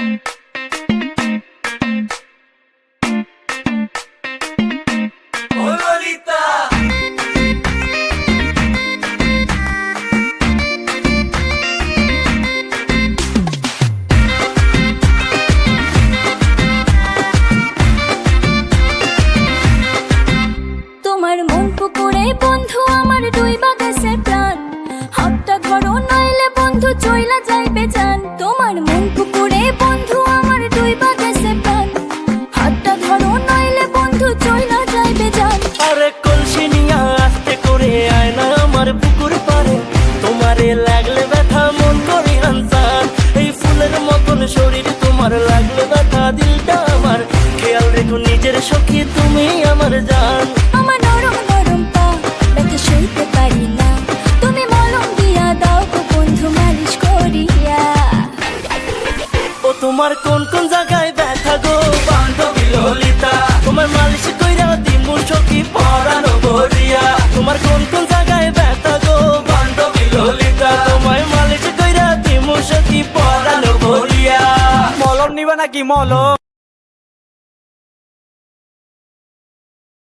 তোমার মন পুকুরে বন্ধু আমার ডুইবা গেছে প্রাণ, হাতটা ধরো নইলে বন্ধু চইলা যাইবে জান। তোমার মন পুকুরে বন্ধু আমার ডুইবা গেছে প্রাণ, হাতটা ধরো নইলে বন্ধু চইলা যাইবে জান। আরে কলসি নিয়া আস্তে করে আয় না আমার পুকুর পারে, তোমারে লাগলে ব্যথা মন করি হানসান। এই ফুলের মতন শরীর তোমার লাগলে ব্যথা দিলটা আমার, খেয়াল রেখো নিজের সখী তুমি আমার জান। আমার নরম নরম পা ব্যথা সইতে পারি না, তুমি মলম দিয়া দাও গো বন্ধু মালিশ করিয়া। ও তোমার কোন কোন জায়গায় ব্যথা গো বান্ধবী ললিতা, তোমার মালিশ কইরা দিমু সখী পরানো ভরিয়া। তোমার কোন কোন জায়গায় ব্যথা গো বান্ধবী ললিতা, তোমায় মালিশ কইরা দিমু সখী পরানো ভরিয়া। মলম নিবা নাকি মলম?